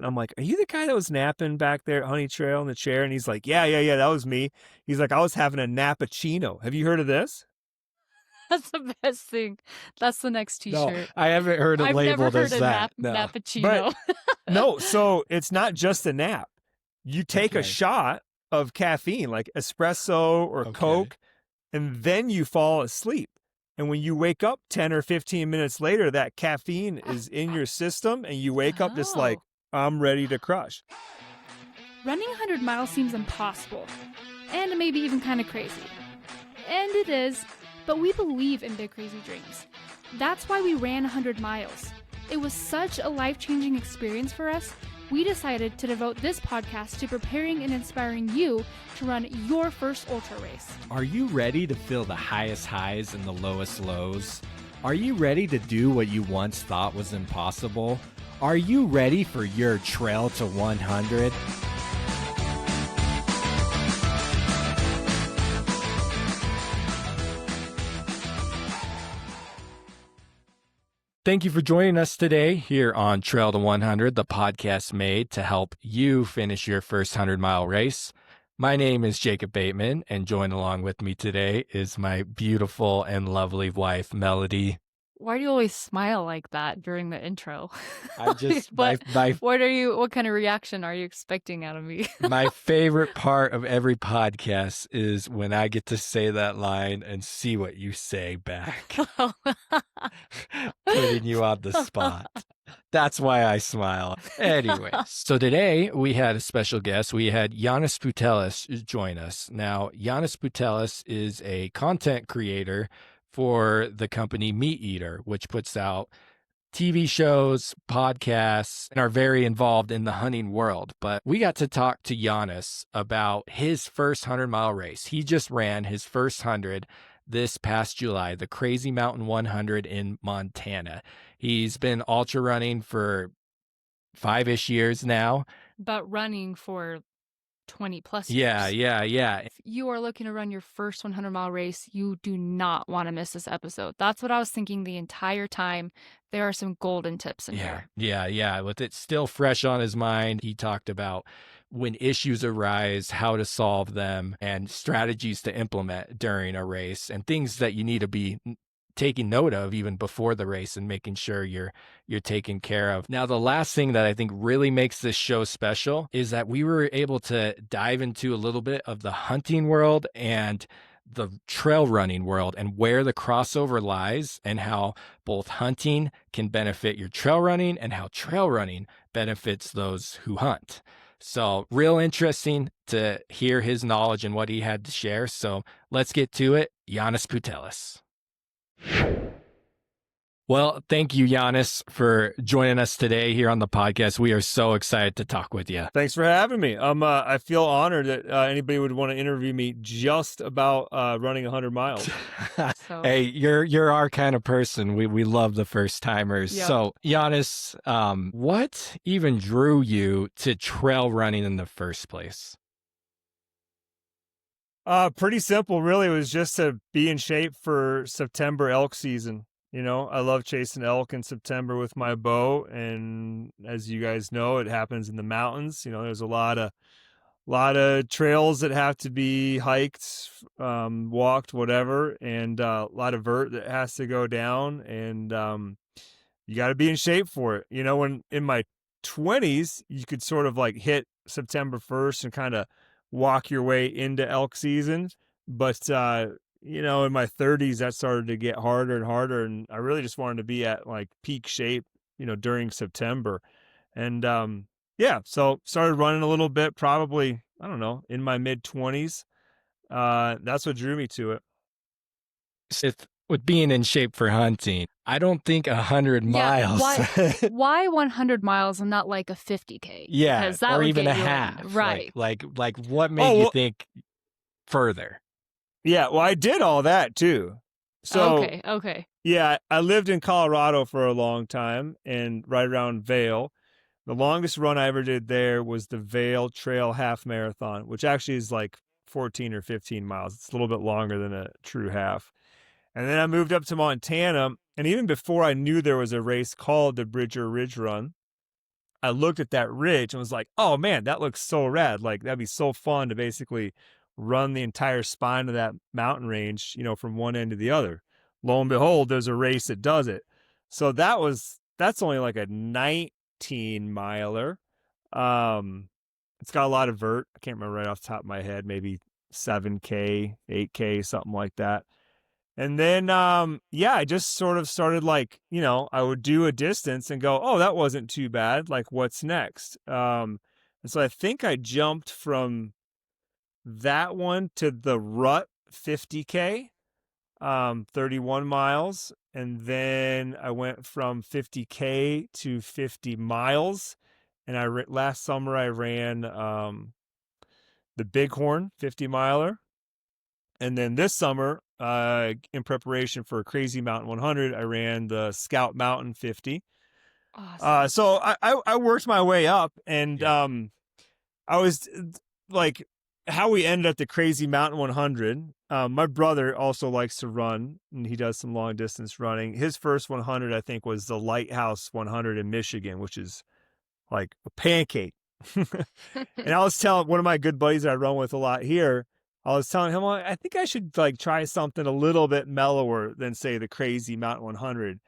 And I'm like, are you the guy that was napping back there at Honey Trail in the chair? And he's like, yeah, that was me. He's like, I was having a nappuccino. Have you heard of this? That's the best thing. That's the next No, t-shirt. I haven't heard it I've never labeled heard as a that. No. But nappuccino. no, so it's not just a nap. You take a Okay. shot of caffeine, like espresso or Okay. Coke, and then you fall asleep. And when you wake up 10 or 15 minutes later, that caffeine is in your system, and you wake up just like, I'm ready to crush. Running 100 miles seems impossible, and maybe even kind of crazy. And it is, but we believe in big crazy dreams. That's why we ran 100 miles. It was such a life-changing experience for us, we decided to devote this podcast to preparing and inspiring you to run your first ultra race. Are you ready to feel the highest highs and the lowest lows? Are you ready to do what you once thought was impossible? Are you ready for your trail to 100? Thank you for joining us today here on Trail to 100, the podcast made to help you finish your first 100-mile race. My name is Jacob Bateman, and joined along with me today is my beautiful and lovely wife, Melody. Why do you always smile like that during the intro? I just, what kind of reaction are you expecting out of me? My favorite part of every podcast is when I get to say that line and see what you say back. Putting you on the spot. That's why I smile. Anyway, so today we had a special guest. We had Janis Putelis join us. Now, Janis Putelis is a content creator for the company Meat Eater, which puts out TV shows, podcasts, and are very involved in the hunting world. But we got to talk to Janis about his first 100-mile race. He just ran his first 100 this past July, the Crazy Mountain 100 in Montana. He's been ultra running for 5-ish years now. But running for 20 plus years. Yeah. If you are looking to run your first 100-mile race, you do not want to miss this episode. That's what I was thinking the entire time. There are some golden tips in here. Yeah. With it still fresh on his mind, he talked about when issues arise, how to solve them, and strategies to implement during a race, and things that you need to be taking note of even before the race and making sure you're taken care of. Now, the last thing that I think really makes this show special is that we were able to dive into a little bit of the hunting world and the trail running world and where the crossover lies, and how both hunting can benefit your trail running and how trail running benefits those who hunt. So real interesting to hear his knowledge and what he had to share. So let's get to it. Janis Putelis. Well, thank you, Janis, for joining us today here on the podcast. We are so excited to talk with you. Thanks for having me. I feel honored that anybody would want to interview me just about running 100 miles. Hey, you're our kind of person. We love the first timers. Yep. So, Janis, what even drew you to trail running in the first place? Pretty simple, really. It was just to be in shape for September elk season. You know, I love chasing elk in September with my bow, and as you guys know, it happens in the mountains. You know, there's a lot of trails that have to be hiked, walked, whatever, and a lot of vert that has to go down, and you got to be in shape for it. You know, when in my 20s, you could sort of like hit September 1st and kind of walk your way into elk season, but you know, in my 30s, that started to get harder and harder, and I really just wanted to be at like peak shape, you know, during September. And so started running a little bit, probably, I don't know, in my mid-20s. That's what drew me to it. With being in shape for hunting, I don't think 100 miles. Why 100 miles and not like a 50K? Yeah, because that or would even get a you half. in. Right. Like what made you think further? Yeah, well, I did all that too. So okay. Yeah, I lived in Colorado for a long time, and right around Vail. The longest run I ever did there was the Vail Trail Half Marathon, which actually is like 14 or 15 miles. It's a little bit longer than a true half. And then I moved up to Montana, and even before I knew there was a race called the Bridger Ridge Run, I looked at that ridge and was like, oh man, that looks so rad. Like that'd be so fun to basically run the entire spine of that mountain range, from one end to the other. Lo and behold, there's a race that does it. So that's only like a 19 miler. It's got a lot of vert. I can't remember right off the top of my head, maybe 7K, 8K, something like that. And then, I just sort of started like, I would do a distance and go, oh, that wasn't too bad. Like, what's next? And so I think I jumped from that one to the rut 50K, 31 miles. And then I went from 50K to 50 miles. And last summer I ran the Bighorn 50 miler. And then this summer, in preparation for Crazy Mountain 100, I ran the Scout Mountain 50. Awesome. So I worked my way up, and I was like, how we ended at the Crazy Mountain 100. My brother also likes to run, and he does some long distance running. His first 100, I think, was the Lighthouse 100 in Michigan, which is like a pancake. And I was telling one of my good buddies that I run with a lot here, I was telling him, well, I think I should like try something a little bit mellower than say the Crazy Mountain 100.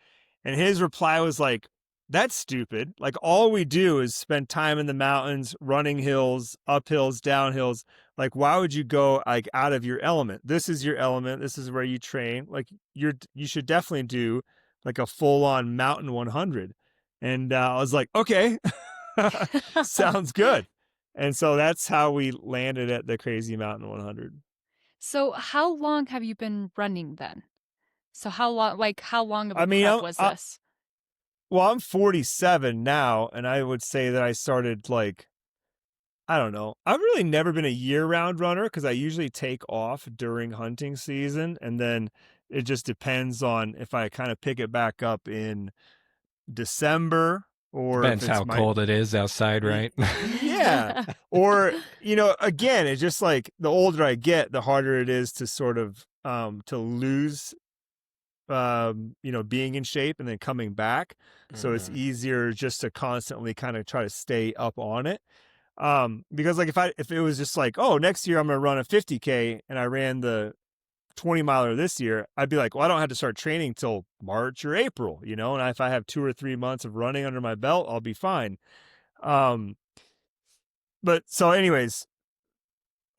And his reply was like, that's stupid. Like all we do is spend time in the mountains, running hills, up hills, down hills. Like, why would you go like out of your element? This is your element. This is where you train. Like you should definitely do like a full on mountain 100. And I was like, okay, sounds good. And so that's how we landed at the Crazy Mountain 100. So how long have you been running then? So how long of a I mean, prep was this? Well, I'm 47 now, and I would say that I started like, I don't know. I've really never been a year-round runner because I usually take off during hunting season, and then it just depends on if I kind of pick it back up in December or Depends if it's how cold it is outside, right? Yeah. Or, again, it's just like the older I get, the harder it is to sort of to lose being in shape and then coming back. So it's easier just to constantly kind of try to stay up on it. Because like if it was just like, oh, next year I'm going to run a 50K and I ran the 20 miler this year, I'd be like, well, I don't have to start training till March or April, and if I have 2 or 3 months of running under my belt, I'll be fine. But so anyways,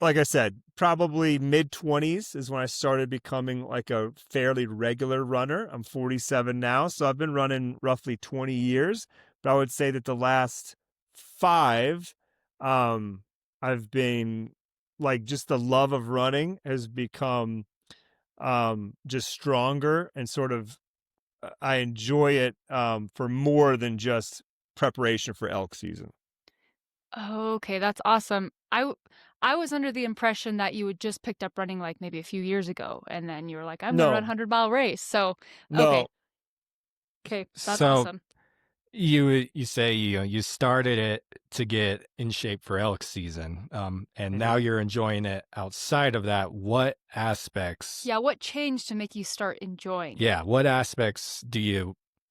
like I said, probably mid-20s is when I started becoming like a fairly regular runner. I'm 47 now, so I've been running roughly 20 years. But I would say that the last 5, I've been like just the love of running has become just stronger and sort of I enjoy it for more than just preparation for elk season. Okay, that's awesome. I was under the impression that you had just picked up running like maybe a few years ago, and then you were like, I'm gonna run a No, 100-mile race. So no. okay, that's So awesome. you say you started it to get in shape for elk season, and now you're enjoying it outside of that. What aspects? Yeah, what changed to make you start enjoying it? Yeah, what aspects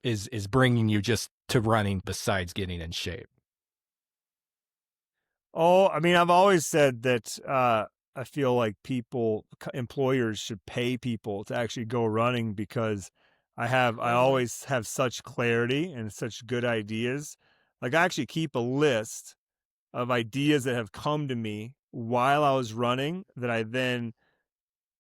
is bringing you just to running besides getting in shape? Oh, I mean, I've always said that I feel like employers should pay people to actually go running because I always have such clarity and such good ideas. Like I actually keep a list of ideas that have come to me while I was running that I then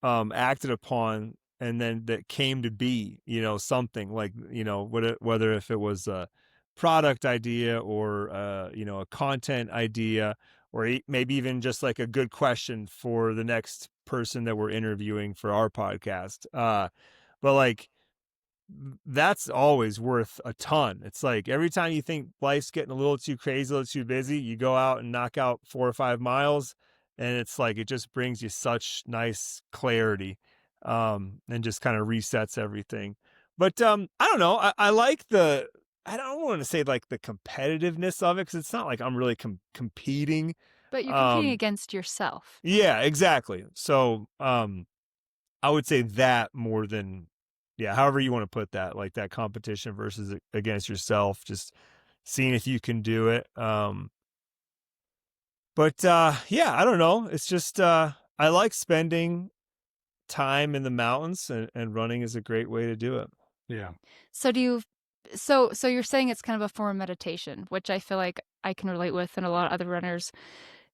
acted upon and then that came to be, something like, whether if it was a product idea or, a content idea or maybe even just like a good question for the next person that we're interviewing for our podcast. But like, that's always worth a ton. It's like every time you think life's getting a little too crazy, a little too busy, you go out and knock out 4 or 5 miles, and it's like it just brings you such nice clarity, and just kind of resets everything. But I don't know. I like I don't want to say like the competitiveness of it because it's not like I'm really competing. But you're competing against yourself. Yeah, exactly. So I would say that more than, yeah, however you want to put that, like that competition versus against yourself, just seeing if you can do it. But yeah, I don't know. It's just I like spending time in the mountains, and running is a great way to do it. Yeah. So do you so you're saying it's kind of a form of meditation, which I feel like I can relate with and a lot of other runners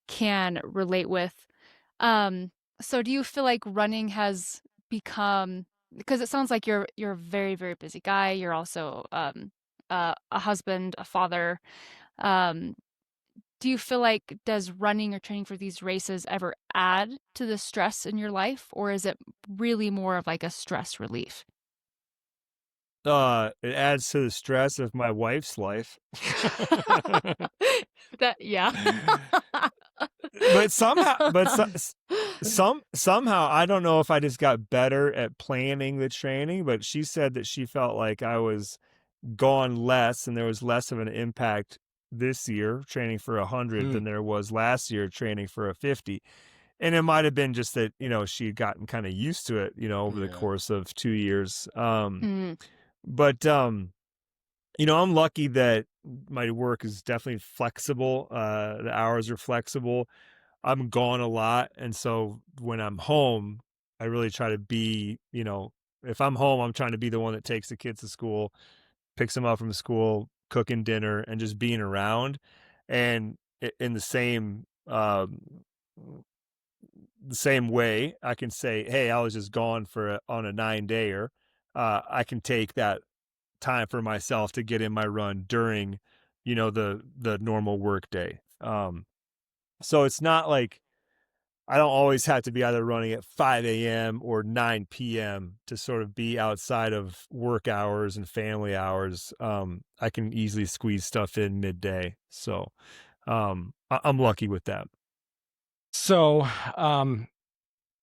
can relate with. So do you feel like running has become, because it sounds like you're a very, very busy guy. You're also a husband, a father. Um, do you feel like does running or training for these races ever add to the stress in your life, or is it really more of like a stress relief? It adds to the stress of my wife's life. That yeah. But somehow I don't know if I just got better at planning the training, but she said that she felt like I was gone less and there was less of an impact this year training for 100 than there was last year training for a 50. And it might have been just that, she had gotten kind of used to it, over the course of 2 years. But I'm lucky that my work is definitely flexible. The hours are flexible. I'm gone a lot. And so when I'm home, I really try to be, if I'm home, I'm trying to be the one that takes the kids to school, picks them up from school, cooking dinner, and just being around. And in the same way, I can say, hey, I was just gone on a 9-dayer. I can take that time for myself to get in my run during, the normal work day. So it's not like I don't always have to be either running at 5 a.m. or 9 p.m. to sort of be outside of work hours and family hours. I can easily squeeze stuff in midday. So I'm lucky with that. So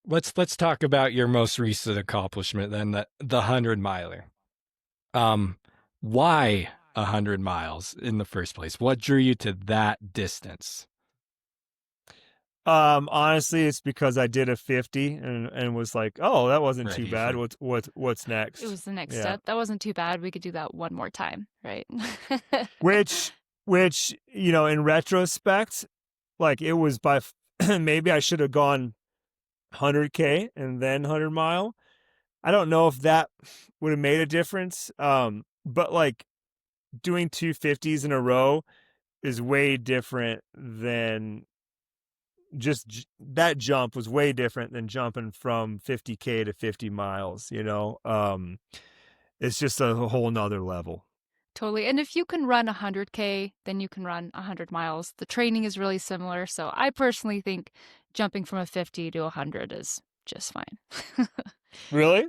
let's talk about your most recent accomplishment then, the 100-miler. Why 100 miles in the first place? What drew you to that distance? Honestly, it's because I did a 50 and was like, oh, that wasn't too bad. What's next? It was the next step. That wasn't too bad. We could do that one more time, right? which, in retrospect, like it was maybe I should have gone 100K and then 100 mile. I don't know if that would have made a difference. But like doing 250s in a row is way different than just that jump was way different than jumping from 50K to 50 miles, it's just a whole nother level. Totally. And if you can run 100K, then you can run 100 miles. The training is really similar. So I personally think jumping from a 50 to 100 is just fine. Really?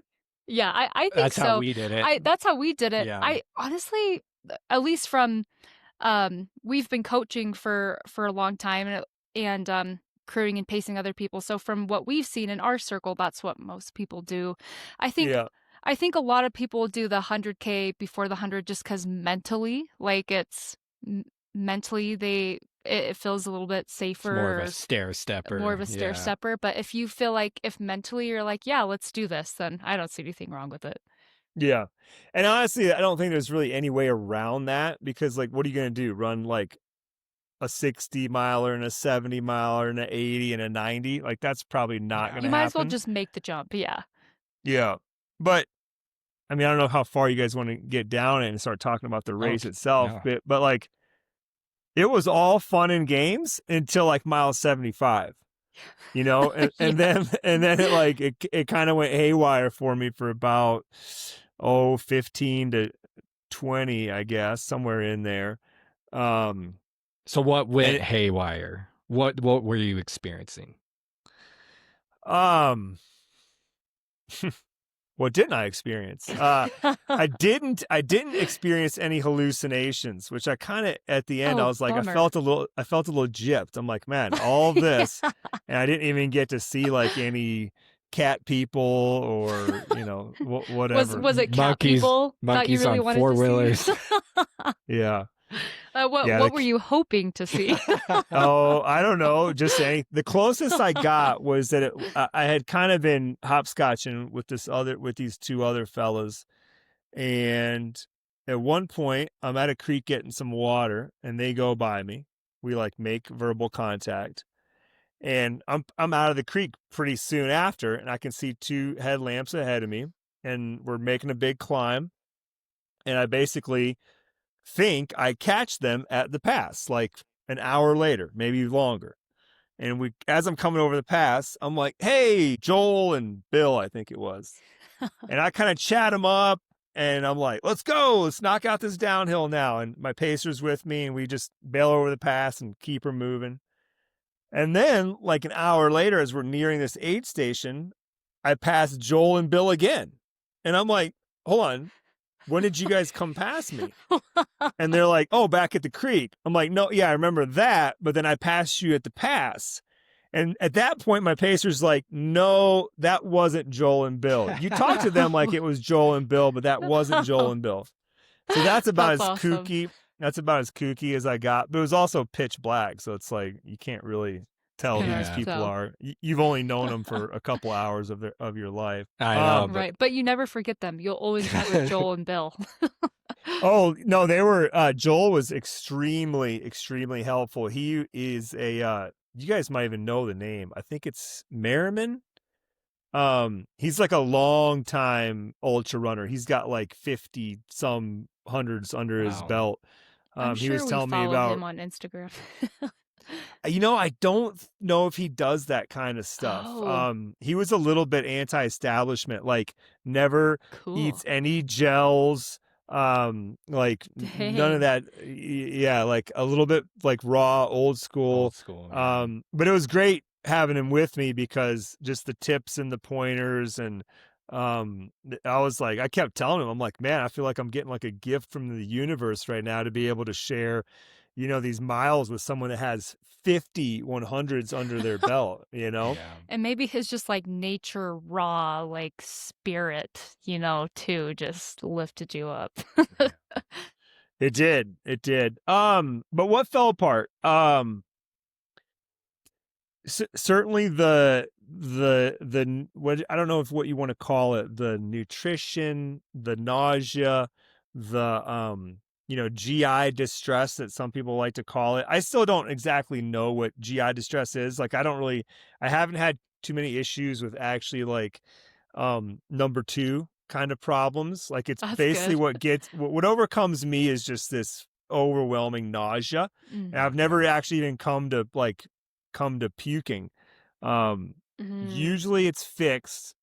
Yeah, I think that's so. How we did it. That's how we did it. Yeah. I honestly, at least from, we've been coaching for a long time and crewing and pacing other people. So from what we've seen in our circle, that's what most people do. I think a lot of people do the 100K before the 100 just because mentally, like mentally it feels a little bit safer. It's more of a stair stepper. More of a stair stepper. But if you feel like if mentally you're like, yeah, let's do this, then I don't see anything wrong with it. Yeah. And honestly, I don't think there's really any way around that because like, what are you going to do? Run like a 60 miler and a 70 miler and an 80 and a 90? Like that's probably not going to happen. You might as well just make the jump. Yeah. Yeah. But I mean, I don't know how far you guys want to get down and start talking about the race itself, but like it was all fun and games until like mile 75, and then it kind of went haywire for me for about 15 to 20, I guess, somewhere in there. So what went haywire? What were you experiencing? What didn't I experience? I didn't experience any hallucinations, which I kind of at the end I was like, bummer. I felt a little gypped. I'm like, man, all this, and I didn't even get to see like any cat people or whatever. Was it cat people? Monkeys really on 4-wheelers. Yeah. What were you hoping to see? Oh, I don't know. Just saying. The closest I got was that I had kind of been hopscotching with these 2 other fellas, and at one point, I'm at a creek getting some water, and they go by me. We like make verbal contact, and I'm out of the creek pretty soon after, and I can see 2 headlamps ahead of me, and we're making a big climb, and I basically think I catch them at the pass, like an hour later, maybe longer. And as I'm coming over the pass, I'm like, "Hey, Joel and Bill," I think it was. And I kind of chat them up, and I'm like, "Let's go. Let's knock out this downhill now." And my pacer's with me, and we just bail over the pass and keep her moving. And then, like an hour later, as we're nearing this aid station, I pass Joel and Bill again. And I'm like, "Hold on. When did you guys come past me?" And they're like, "Oh, back at the creek." I'm like, "No, yeah, I remember that. But then I passed you at the pass." And at that point, my pacer's like, "No, that wasn't Joel and Bill. You talked to them like it was Joel and Bill, but that wasn't Joel and Bill." So that's about That's as awesome. kooky. That's about as kooky as I got. But it was also pitch black, so it's like you can't really tell who these Yeah. people are. You've only known them for a couple hours of your life. I know, but Right, but you never forget them. You'll always met with Joel and Bill. Oh no, they were. Joel was extremely, extremely helpful. He is a. You guys might even know the name. I think it's Merriman. He's like a long time ultra runner. He's got like 50 some hundreds under his Wow. belt. I'm He sure was we telling me follow about. him on Instagram. I don't know if he does that kind of stuff. Oh. He was a little bit anti-establishment, like never Cool. eats any gels, like none of Dang. that. Yeah, like a little bit like raw, old school. Old school. Yeah. But it was great having him with me because just the tips and the pointers and I was like, I kept telling him, I'm like, "Man, I feel like I'm getting like a gift from the universe right now to be able to share, these miles with someone that has 50 100s under their belt, Yeah. And maybe his just like nature raw like spirit, too, just lifted you up. It did. It did. But what fell apart? Certainly the what, I don't know if what you want to call it, the nutrition, the nausea, the GI distress that some people like to call it. I still don't exactly know what GI distress is. Like I haven't had too many issues with actually like number 2 kind of problems. Like it's That's basically good. what overcomes me is just this overwhelming nausea. And I've never actually even come to puking. Mhm. Usually it's fixed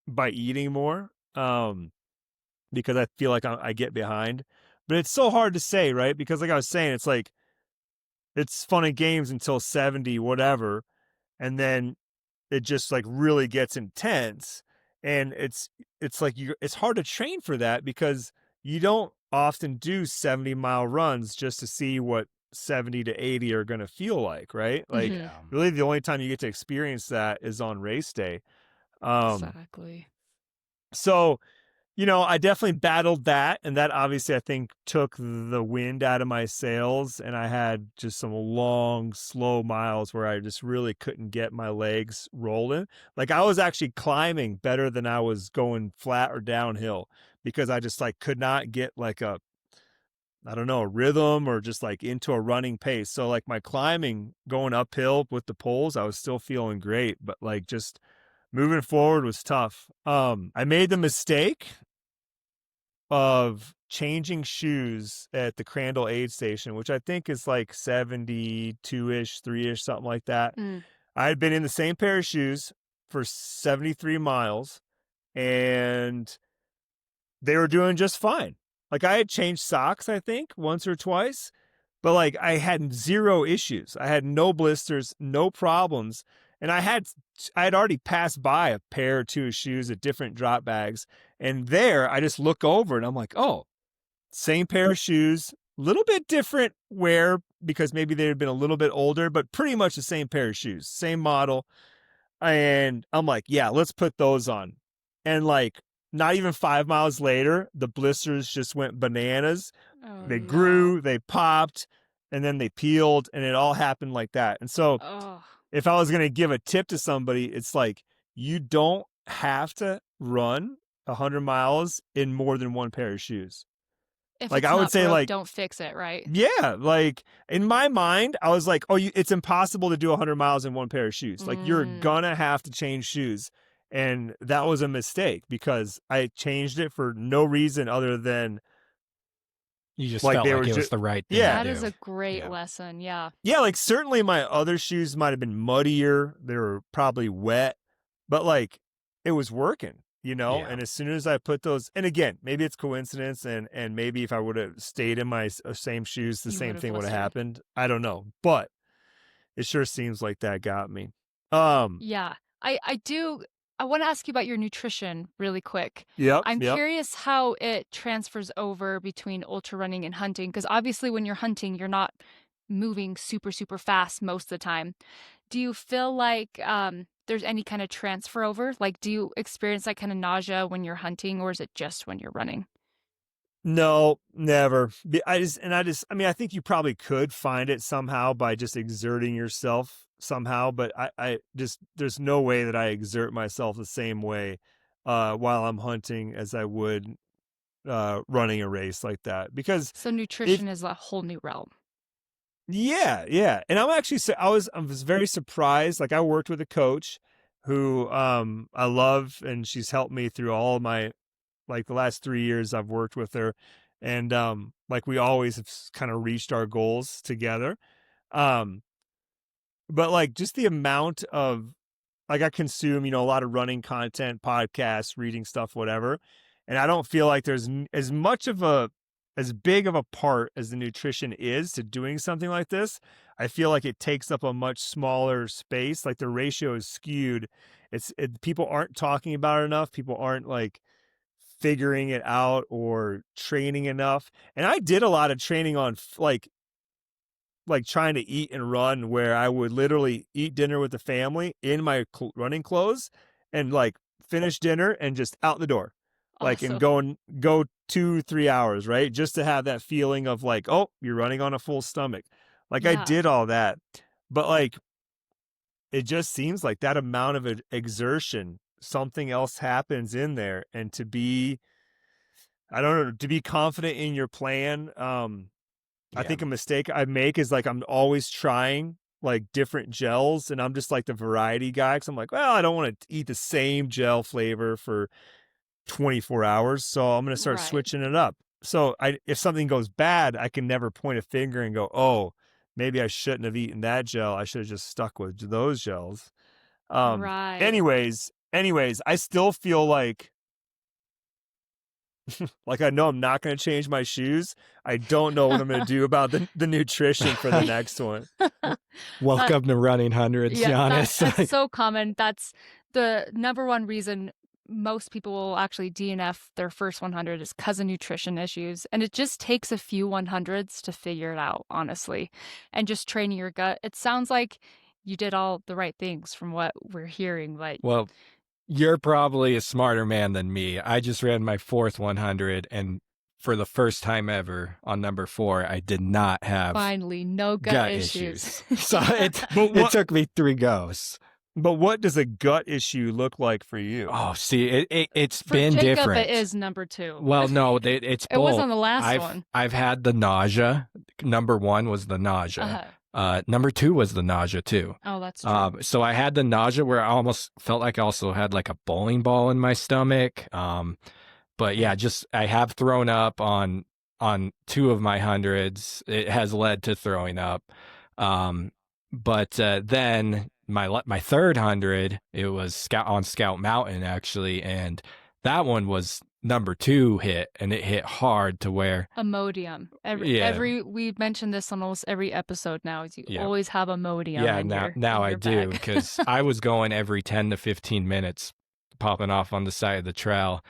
by eating more, because I feel like I get behind. But it's so hard to say, right? Because like I was saying, it's like it's fun and games until 70, whatever, and then it just like really gets intense, and it's like it's hard to train for that because you don't often do 70-mile runs just to see what 70 to 80 are going to feel like, right? Like Mhm. Yeah. really the only time you get to experience that is on race day. Exactly. So I definitely battled that, and that obviously I think took the wind out of my sails, and I had just some long, slow miles where I just really couldn't get my legs rolling. Like I was actually climbing better than I was going flat or downhill because I just like could not get like I don't know, a rhythm or just like into a running pace. So like my climbing going uphill with the poles, I was still feeling great, but like just moving forward was tough. I made the mistake of changing shoes at the Crandall aid station, which I think is like 72-ish, 3-ish, something like that. Mm. I had been in the same pair of shoes for 73 miles and they were doing just fine. Like I had changed socks, I think, once or twice, but like I had zero issues. I had no blisters, no problems. And I had already passed by a pair or 2 of shoes at different drop bags. And there I just look over and I'm like, "Oh, same pair of shoes, little bit different wear because maybe they had been a little bit older, but pretty much the same pair of shoes, same model." And I'm like, "Yeah, let's put those on." And like not even 5 miles later, the blisters just went bananas. Oh They no. grew, they popped, and then they peeled, and it all happened like that. And so Oh. if I was going to give a tip to somebody, it's like you don't have to run 100 miles in more than one pair of shoes. If Like it's I would not say broke, like, don't fix it, right? yeah, like in my mind, I was like, oh, it's impossible to do 100 miles in one pair of shoes. Like you're gonna have to change shoes. And that was a mistake because I changed it for no reason other than You just like felt they like were it was just, the right thing yeah. to That is do. a great Yeah. lesson. Yeah. Yeah, like certainly my other shoes might have been muddier. They were probably wet, but like it was working, you know? Yeah. And as soon as I put those, and again, maybe it's coincidence and maybe if I would have stayed in my same shoes, the You same would've thing would have blistered. happened. I don't know, but it sure seems like that got me. Yeah. I want to ask you about your nutrition really quick. Yep, I'm yep. curious how it transfers over between ultra running and hunting, because obviously when you're hunting, you're not moving super, super fast most of the time. Do you feel like there's any kind of transfer over? Like, do you experience that kind of nausea when you're hunting, or is it just when you're running? No, never. I mean, I think you probably could find it somehow by just exerting yourself somehow, but I just, there's no way that I exert myself the same way, while I'm hunting as I would, running a race like that. Because So if, nutrition is a whole new realm. yeah, yeah. And I'm actually, I was very surprised. Like I worked with a coach who, I love, and she's helped me through all of my, like the last 3 years I've worked with her. And, like we always have kind of reached our goals together. Um, but like just the amount of, like I consume, you know, a lot of running content, podcasts, reading stuff, whatever. And I don't feel like there's as much of as big of a part as the nutrition is to doing something like this. I feel like it takes up a much smaller space. Like the ratio is skewed. People aren't talking about it enough. People aren't like figuring it out or training enough. And I did a lot of training on like trying to eat and run where I would literally eat dinner with the family in my running clothes and like finish dinner and just out the door. Like, and go 2-3 hours, right? Just to have that feeling of like, oh, you're running on a full stomach. Like I Yeah. did all that, but like, it just seems like that amount of exertion, something else happens in there. And I don't know, to be confident in your plan. I think a mistake I make is like, I'm always trying like different gels and I'm just like the variety guy. Cause I'm like, well, I don't want to eat the same gel flavor for 24 hours. So I'm going to start Right. switching it up. So if something goes bad, I can never point a finger and go, oh, maybe I shouldn't have eaten that gel. I should have just stuck with those gels. Right. Anyways, I still feel like I know I'm not going to change my shoes. I don't know what I'm going to do about the nutrition for the next one. Welcome to running hundreds, Yeah, Janis. that's so common. That's the number one reason most people will actually DNF their first 100 is because of nutrition issues. And it just takes a few 100s to figure it out, honestly. And just training your gut. It sounds like you did all the right things from what we're hearing. But Well, you're probably a smarter man than me. I just ran my fourth 100, and for the first time ever on number 4, I did not have finally, no gut issues. So it took me 3 goes. But what does a gut issue look like for you? Oh, see, it's For been Jacob, different. it is number 2. Well, no, it's It was both. on the last one. I've had the nausea. Number 1 was the nausea. Number 2 was the nausea too. Oh, that's true. So I had the nausea where I almost felt like I also had like a bowling ball in my stomach. But yeah, just I have thrown up on 2 of my hundreds. It has led to throwing up. But then my third 100, it was on Scout Mountain actually, and that one was number 2 hit, and it hit hard to where Imodium. We've mentioned this on almost every episode now. Is you always have Imodium. Yeah, in now your I do, bag. because I was going every 10 to 15 minutes, popping off on the side of the trail.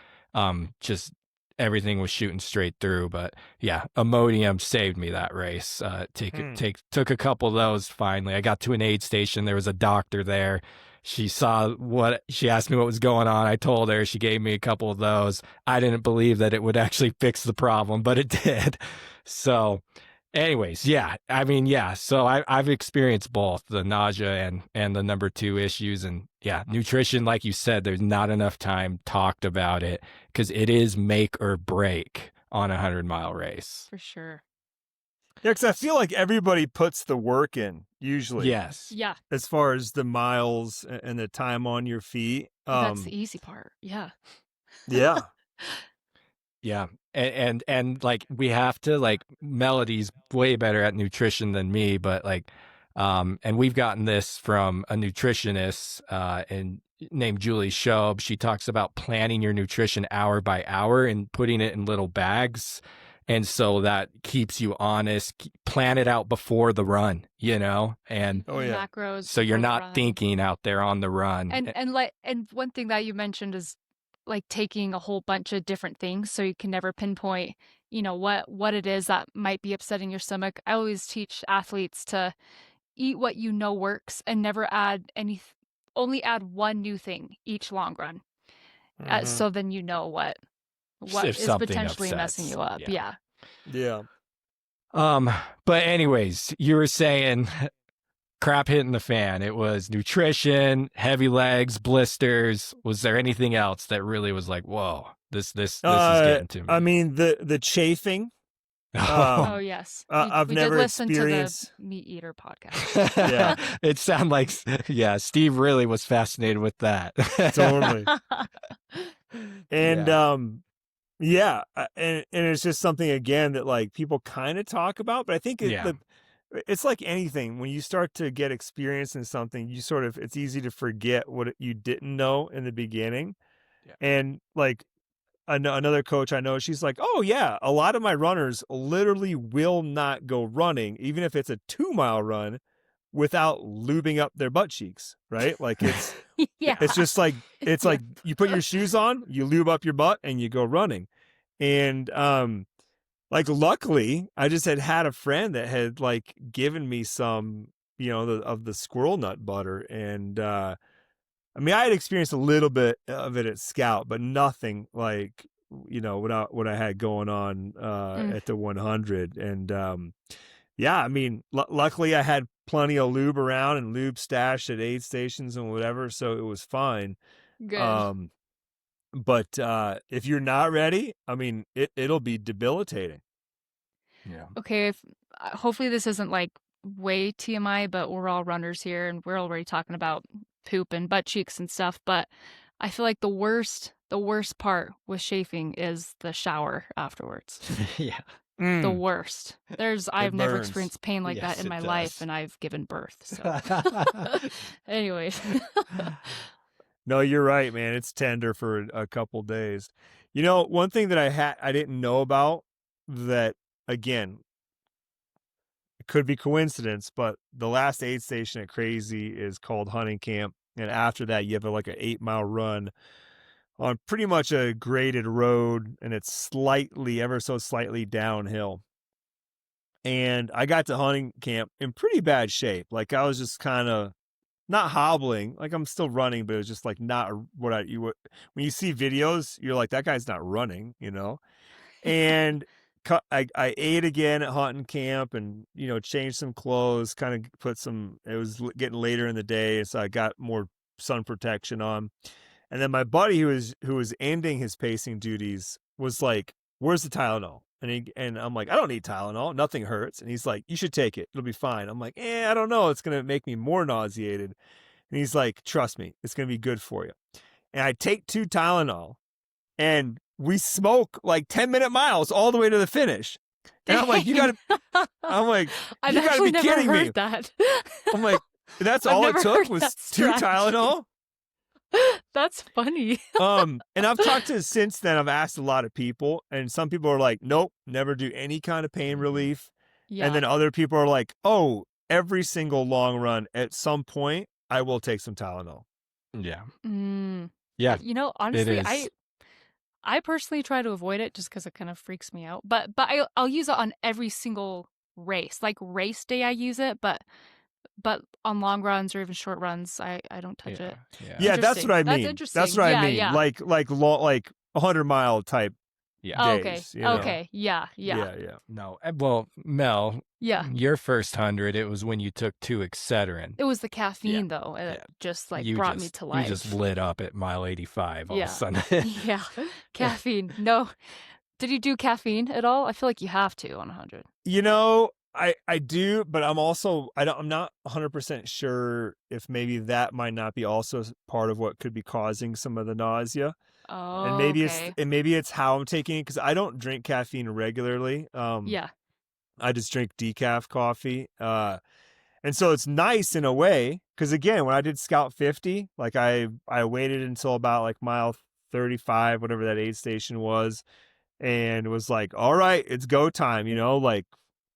Just everything was shooting straight through. But yeah, Imodium saved me that race. Took a couple of those finally. I got to an aid station. There was a doctor there. She asked me what was going on. I told her. She gave me a couple of those. I didn't believe that it would actually fix the problem, but it did. So anyways, yeah. I mean, yeah. So I've experienced both the nausea and the number 2 issues. And yeah, nutrition, like you said, there's not enough time talked about it because it is make or break on a 100-mile race. For sure. Yeah, because I feel like everybody puts the work in usually. Yes. Yeah. As far as the miles and the time on your feet. That's the easy part. Yeah. Yeah. Yeah. And like we have to, like, Melody's way better at nutrition than me, but like and we've gotten this from a nutritionist and named Julie Shobe. She talks about planning your nutrition hour by hour and putting it in little bags. And so that keeps you honest. Plan it out before the run, and Oh, yeah. Macros. so you're before the not run. thinking out there on the run. And one thing that you mentioned is like taking a whole bunch of different things so you can never pinpoint, what it is that might be upsetting your stomach. I always teach athletes to eat what you know works and never add only add one new thing each long run. Mhm. So then what If is something potentially upsets. messing you up. Yeah. Yeah. But anyways, you were saying crap hitting the fan. It was nutrition, heavy legs, blisters. Was there anything else that really was like, whoa, this is getting to me? I mean, the chafing. Oh yes. I've we never did listen experienced. to the Meat Eater podcast. Yeah. It sounded like, Steve really was fascinated with that. Totally. And Yeah. and it's just something again that like people kind of talk about, but I think it's like anything. When you start to get experience in something, it's easy to forget what you didn't know in the beginning. Yeah. And like another coach I know, she's like, oh yeah, a lot of my runners literally will not go running, even if it's a 2-mile run, without lubing up their butt cheeks, right? Like it's Yeah. it's just like it's like you put your shoes on, you lube up your butt, and you go running. And like luckily, I just had a friend that had like given me some, of the squirrel nut butter, and I mean, I had experienced a little bit of it at Scout, but nothing like what I had going on at the 100. And yeah, I mean, luckily I had plenty of lube around and lube stashed at aid stations and whatever, so it was fine. Good. But if you're not ready, I mean, it'll be debilitating. Yeah. Okay, hopefully this isn't like way TMI, but we're all runners here and we're already talking about poop and butt cheeks and stuff, but I feel like the worst part with chafing is the shower afterwards. Yeah. The worst. I've never burns. experienced pain like Yes, that in it my does. life, and I've given birth. So anyway. No, you're right, man. It's tender for a couple days. One thing that I didn't know about that, again, it could be coincidence, but the last aid station at Crazy is called Hunting Camp. And after that, you have like an 8-mile run on pretty much a graded road, and it's ever so slightly downhill. And I got to Hunting Camp in pretty bad shape. Like I was just kind of not hobbling, like I'm still running, but it was just like not when you see videos, you're like, that guy's not running, And I ate again at Hunting Camp and, changed some clothes, kind of it was getting later in the day. So I got more sun protection on. And then my buddy who was ending his pacing duties was like, where's the Tylenol? And I'm like, I don't need Tylenol. Nothing hurts. And he's like, you should take it. It'll be fine. I'm like, I don't know. It's going to make me more nauseated. And he's like, trust me, it's going to be good for you. And I take 2 Tylenol and we smoke like 10-minute miles all the way to the finish. And I'm like, I've you gotta actually be never kidding heard me. that. I'm like, that's I've all it never took heard was that 2 strategy. Tylenol. That's funny. And I've talked to since then, I've asked a lot of people, and some people are like, nope, never do any kind of pain relief. Yeah. And then other people are like, oh, every single long run at some point, I will take some Tylenol. Yeah. Mm. Yeah. Honestly, is. I personally try to avoid it just because it kind of freaks me out. But I'll use it on every single race. Like race day, I use it, but on long runs or even short runs, I don't touch it. Yeah, that's what I mean. That's interesting. That's what I mean. Yeah. Like 100-mile type Yeah. days. Okay. Yeah. Yeah. No. Well, Mel, Yeah. your first 100, it was when you took 2 Excedrin. It was the caffeine though. It just like brought me to life. You just lit up at mile 85 all of a sudden. Yeah. Caffeine. No. Did you do caffeine at all? I feel like you have to on 100. You know, I do, but I'm not 100% sure if maybe that might not be also part of what could be causing some of the nausea. And Oh, okay. maybe it's how I'm taking it, because I don't drink caffeine regularly. Yeah. I just drink decaf coffee. And so it's nice in a way, because again, when I did Scout 50, like I waited until about like mile 35, whatever that aid station was, and was like, all right, it's go time, like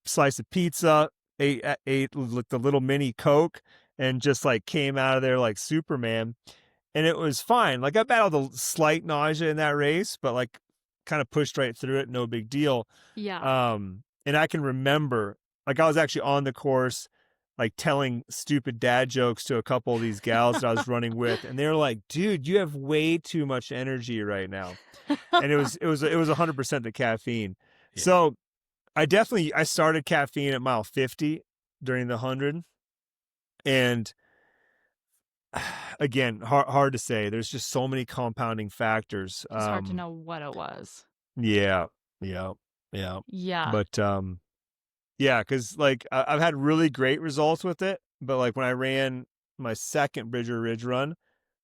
slice of pizza, ate like the little mini Coke, and just like came out of there like Superman. And it was fine. Like I battled a slight nausea in that race, but like kind of pushed right through it. No big deal. Yeah. And I can remember, like I was actually on the course, like telling stupid dad jokes to a couple of these gals that I was running with. And they were like, dude, you have way too much energy right now. And it was 100% the caffeine. Yeah. So I started caffeine at mile 50 during the 100. And again, hard to say. There's just so many compounding factors. It's hard to know what it was. Yeah. Yeah. But yeah, because like I've had really great results with it. But like when I ran my second Bridger Ridge run,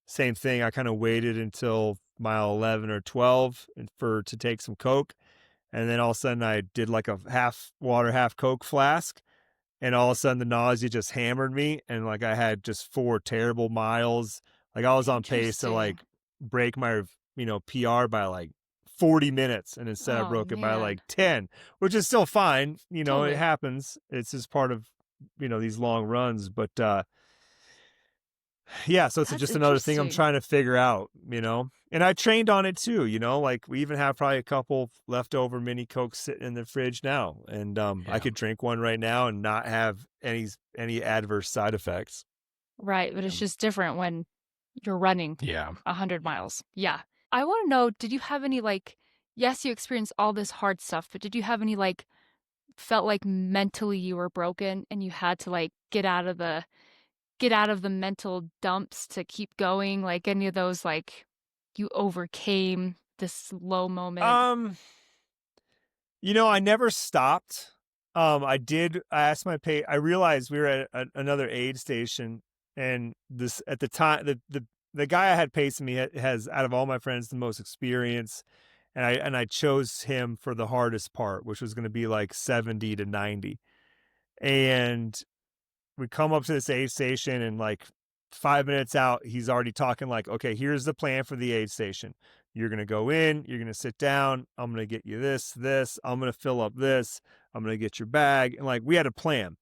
same thing. I kind of waited until mile 11 or 12 to take some Coke. And then all of a sudden I did like a half water, half Coke flask. And all of a sudden the nausea just hammered me. And like I had just 4 terrible miles. Like I was on pace to like break my, PR by like 40 minutes. And instead I broke it by like 10, which is still fine. Totally. It happens. It's just part of, these long runs. But yeah, so it's That's just another thing I'm interesting. trying to figure out, and I trained on it too, like we even have probably a couple leftover mini Cokes sitting in the fridge now. And I could drink one right now and not have any adverse side effects. Right. But it's just different when you're running 100 miles. Yeah. I want to know, did you have any yes, you experienced all this hard stuff, but did you have any felt like mentally you were broken and you had to get out of the mental dumps to keep going? Like any of those, you overcame this low moment? I never stopped. I asked I realized we were at another aid station, and this at the time, the guy I had pacing me has, out of all my friends, the most experience. And I chose him for the hardest part, which was going to be like 70 to 90. And we come up to this aid station, and like 5 minutes out, he's already talking like, okay, here's the plan for the aid station. You're going to go in, you're going to sit down. I'm going to get you this. I'm going to fill up this. I'm going to get your bag. And like, we had a plan.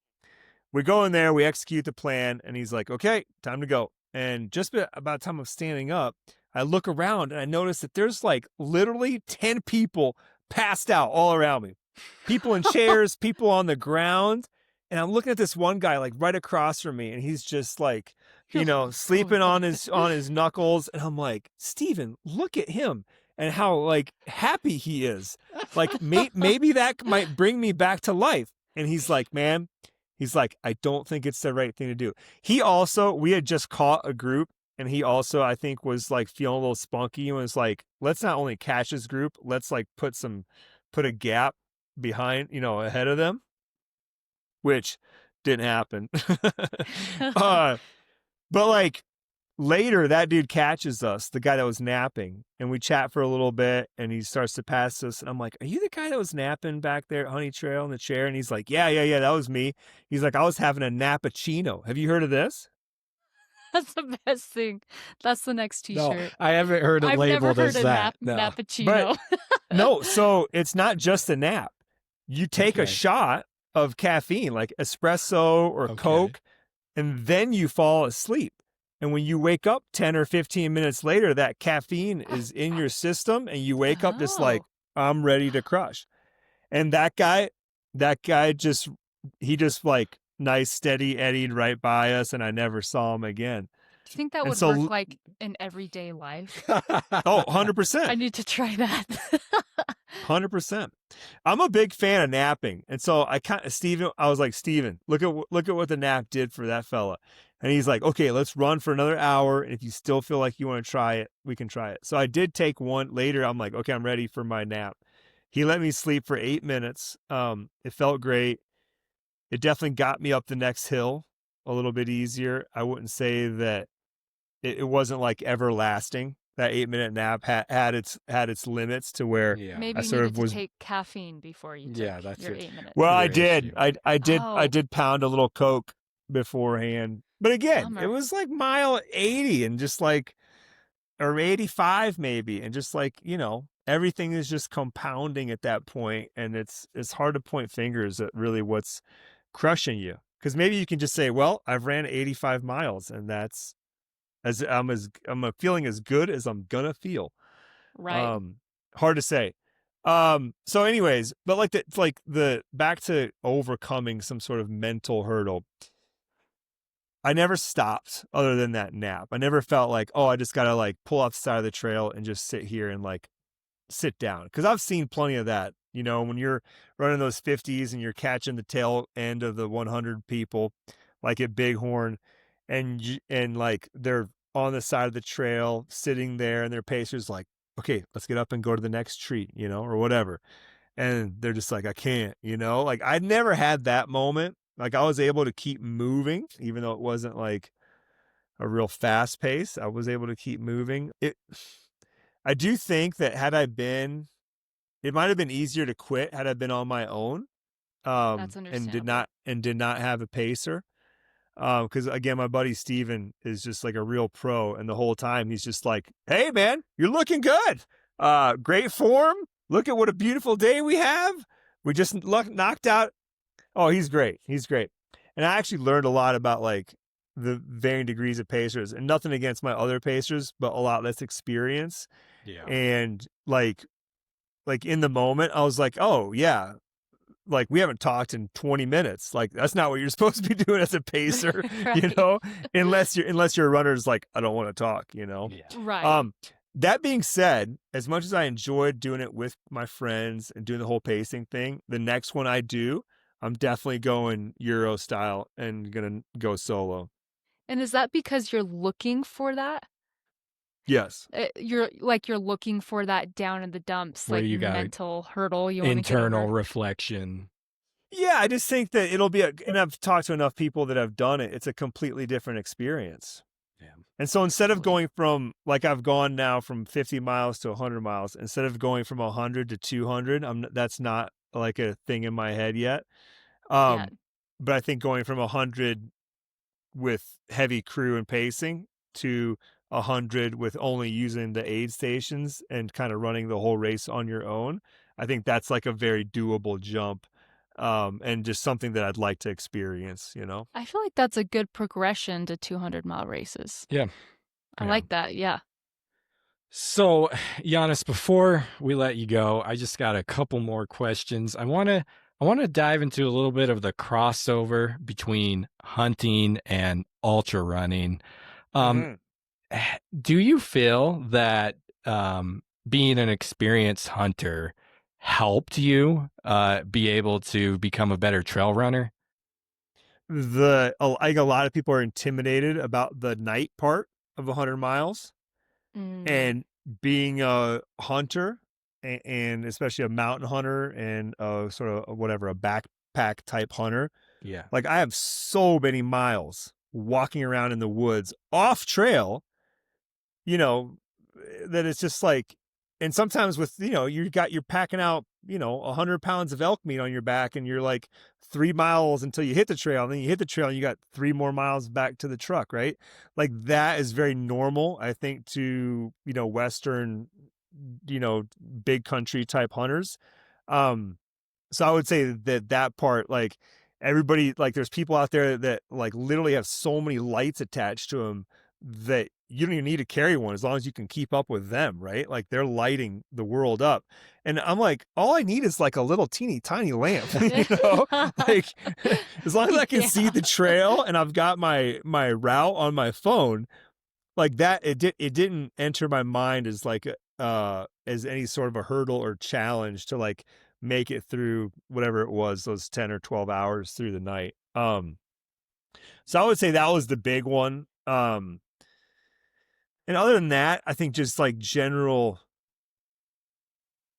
We go in there, we execute the plan, and he's like, okay, time to go. And just about time of standing up, I look around and I notice that there's like literally 10 people passed out all around me. People in chairs, people on the ground. And I'm looking at this one guy like right across from me, and he's just like, sleeping on his knuckles. And I'm like, Steven, look at him and how like happy he is. Like maybe that might bring me back to life. And he's like, man, I don't think it's the right thing to do. We had just caught a group, and he also, I think, was like feeling a little spunky and was like, let's not only catch this group, let's like put a gap behind, ahead of them, which didn't happen. But like later, that dude catches us, the guy that was napping, and we chat for a little bit, and he starts to pass us. And I'm like, are you the guy that was napping back there at Honey Trail in the chair? And he's like, yeah, that was me. He's like, I was having a nappuccino. Have you heard of this? That's the best thing. That's the next t-shirt. No, I haven't heard it I've labeled never as heard that. a nappuccino. But, no, so it's not just a nap. You take a shot of caffeine, like espresso or Coke, and then you fall asleep. And when you wake up 10 or 15 minutes later, that caffeine is in your system, and you wake up just like, I'm ready to crush. And that guy just like nice, steady eddied right by us, and I never saw him again. Do you think that would work in everyday life? Oh, 100%. I need to try that. 100%. I'm a big fan of napping. And so I was like, Steven, look at what the nap did for that fella. And he's like, okay, let's run for another hour. And if you still feel like you want to try it, we can try it. So I did take one later. I'm like, okay, I'm ready for my nap. He let me sleep for 8 minutes. It felt great. It definitely got me up the next hill a little bit easier. I wouldn't say that it wasn't like everlasting. That 8-minute nap had its limits to where Yeah. Maybe I you sort needed of to was. take caffeine before you took Yeah, that's your it. 8 minutes. Well, I Your did. issue. Oh, I did pound a little Coke beforehand. But again, it bummer. was like mile 80 and just like, or 85 maybe, and just like, everything is just compounding at that point, and it's hard to point fingers at really what's crushing you. Because maybe you can just say, well, I've ran 85 miles, and that's I'm feeling as good as I'm gonna feel. Right. Hard to say. So anyways, but like the back to overcoming some sort of mental hurdle. I never stopped other than that nap. I never felt like, oh, I just gotta like pull off the side of the trail and just sit here and like sit down. Because I've seen plenty of that. When you're running those 50s and you're catching the tail end of the 100 people, like at Bighorn, and like they're on the side of the trail sitting there, and their pacer's like, okay, let's get up and go to the next tree, or whatever. And they're just like, I can't, like I never had that moment. Like I was able to keep moving, even though it wasn't like a real fast pace. I was able to keep moving. I do think that it might have been easier to quit had I been on my own, That's and did understandable. not have a pacer. Because again, my buddy Steven is just like a real pro, and the whole time he's just like, "Hey, man, you're looking good. Great form. Look at what a beautiful day we have. We just knocked out." Oh, he's great. He's great. And I actually learned a lot about like the varying degrees of pacers, and nothing against my other pacers, but a lot less experience. Yeah. And like in the moment, I was like, oh yeah, like we haven't talked in 20 minutes. Like that's not what you're supposed to be doing as a pacer, Right. unless your runner's like, I don't want to talk, Yeah. Right. That being said, as much as I enjoyed doing it with my friends and doing the whole pacing thing, the next one I do, I'm definitely going Euro style and gonna go solo. And is that because you're looking for that? Yes. You're looking for that down in the dumps, Where like you got mental hurdle you want to get internal over. reflection. Yeah, I just think that it'll be and I've talked to enough people that have done it. It's a completely different experience. Yeah. And so instead of Totally. going from, like I've gone now from 50 miles to 100 miles, instead of going from 100 to 200, that's not like a thing in my head yet. Yeah. But I think going from 100 with heavy crew and pacing to 100 with only using the aid stations and kind of running the whole race on your own, I think that's like a very doable jump. And just something that I'd like to experience, I feel like that's a good progression to 200-mile races. Yeah. I Yeah. like that. Yeah. So, Janis, before we let you go, I just got a couple more questions. I want to dive into a little bit of the crossover between hunting and ultra running. Mm-hmm. Do you feel that being an experienced hunter helped you be able to become a better trail runner? I think a lot of people are intimidated about the night part of 100 miles, Mm, and being a hunter, and especially a mountain hunter and sort of whatever, a backpack type hunter. Yeah. Like I have so many miles walking around in the woods off trail, that it's just like, and sometimes with, you're packing out, 100 pounds of elk meat on your back, and you're like 3 miles until you hit the trail. And then you hit the trail and you got 3 more miles back to the truck, right? Like that is very normal, I think, to, Western, big country type hunters. So I would say that part, like everybody, like there's people out there that like literally have so many lights attached to them that you don't even need to carry one as long as you can keep up with them, right? Like they're lighting the world up. And I'm like, all I need is like a little teeny tiny lamp, like as long as I can see Yeah. the trail and I've got my route on my phone, like that, it didn't enter my mind as like as any sort of a hurdle or challenge to like make it through whatever it was, those 10 or 12 hours through the night. So I would say that was the big one. And other than that, I think just like general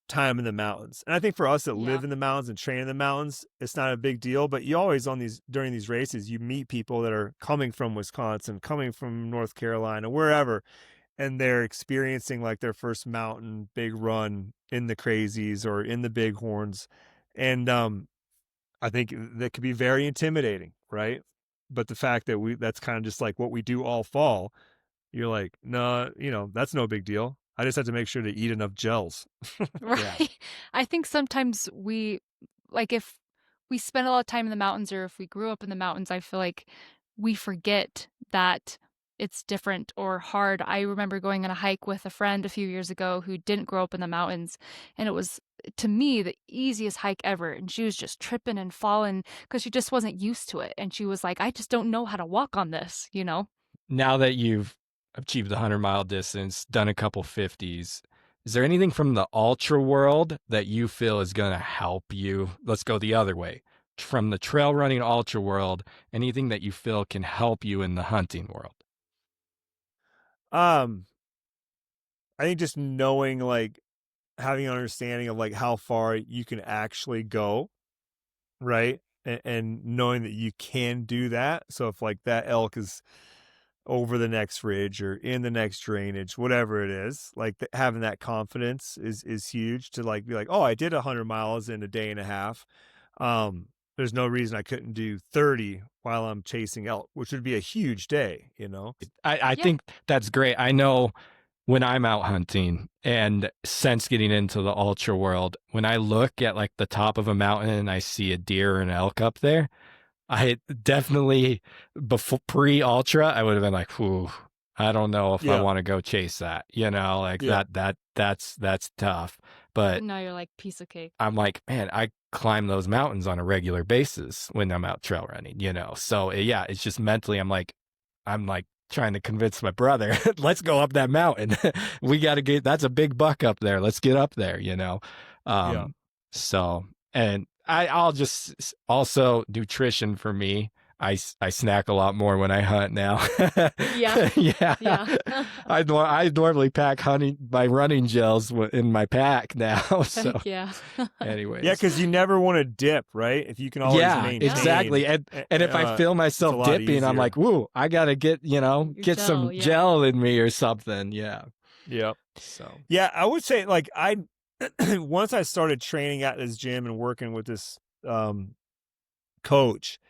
time in the mountains. And I think for us that Yeah. live in the mountains and train in the mountains, it's not a big deal. But you always during these races, you meet people that are coming from Wisconsin, coming from North Carolina, wherever, and they're experiencing like their first mountain big run in the crazies or in the bighorns. And I think that could be very intimidating, right? But the fact that that's kind of just like what we do all fall, you're like, no, that's no big deal. I just have to make sure to eat enough gels. Right. I think sometimes if we spend a lot of time in the mountains or if we grew up in the mountains, I feel like we forget that it's different or hard. I remember going on a hike with a friend a few years ago who didn't grow up in the mountains, and it was, to me, the easiest hike ever. And she was just tripping and falling because she just wasn't used to it. And she was like, I just don't know how to walk on this, you know? Now that you've achieved the 100-mile distance, done a couple 50s, is there anything from the ultra world that you feel is going to help you? Let's go the other way. From the trail running ultra world, anything that you feel can help you in the hunting world? I think just knowing, like, having an understanding of like how far you can actually go, right? And knowing that you can do that. So if like that elk is over the next ridge or in the next drainage, whatever it is, like having that confidence is huge to like be like, oh, I did 100 miles in a day and a half. There's no reason I couldn't do 30 while I'm chasing elk, which would be a huge day, I Yeah. think that's great. I know when I'm out hunting and since getting into the ultra world, when I look at like the top of a mountain and I see a deer or an elk up there, I definitely before pre-ultra, I would have been like, "Ooh, I don't know if I Yeah. want to go chase that." Like Yeah. that's tough. But Now you're like, piece of cake. I'm like, man, I climb those mountains on a regular basis when I'm out trail running. So yeah, it's just mentally, I'm like trying to convince my brother, let's go up that mountain. We got to that's a big buck up there. Let's get up there. Yeah. So, and I'll just also nutrition for me. I snack a lot more when I hunt now. Yeah. Yeah. Yeah. I normally pack my running gels in my pack now. So Heck yeah. anyways. Yeah, because you never want to dip, right? If you can always maintain. Exactly. And if I feel myself a lot dipping, I'm easier. like, woo, I gotta get some gel, yeah. gel in me or something. Yeah. Yeah. So Yeah, I would say like once I started training at this gym and working with this coach,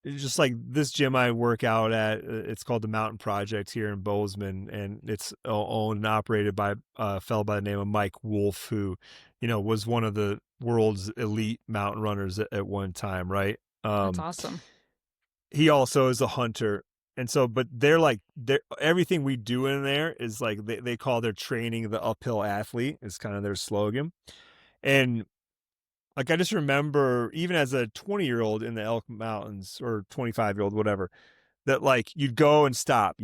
it's just like this gym I work out at, it's called the Mountain Project here in Bozeman, and it's owned and operated by a fellow by the name of Mike Wolf, who, was one of the world's elite mountain runners at one time, right? That's awesome. He also is a hunter. And so, but everything we do in there is like, they call their training the uphill athlete is kind of their slogan. And like, I just remember even as a 20-year-old in the Elk Mountains or 25-year-old, whatever, that like you'd go and stop.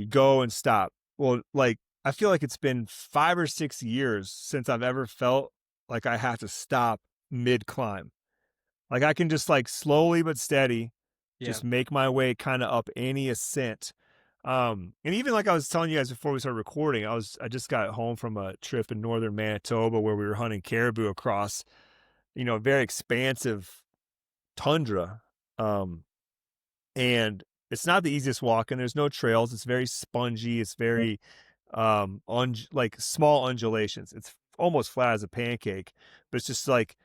Well, like, I feel like it's been 5 or 6 years since I've ever felt like I have to stop mid climb. Like I can just like slowly but steady just make my way kind of up any ascent. And even like I was telling you guys before we started recording, I just got home from a trip in northern Manitoba where we were hunting caribou across, very expansive tundra. And it's not the easiest walk, and there's no trails. It's very spongy. It's very like small undulations. It's almost flat as a pancake, but it's just like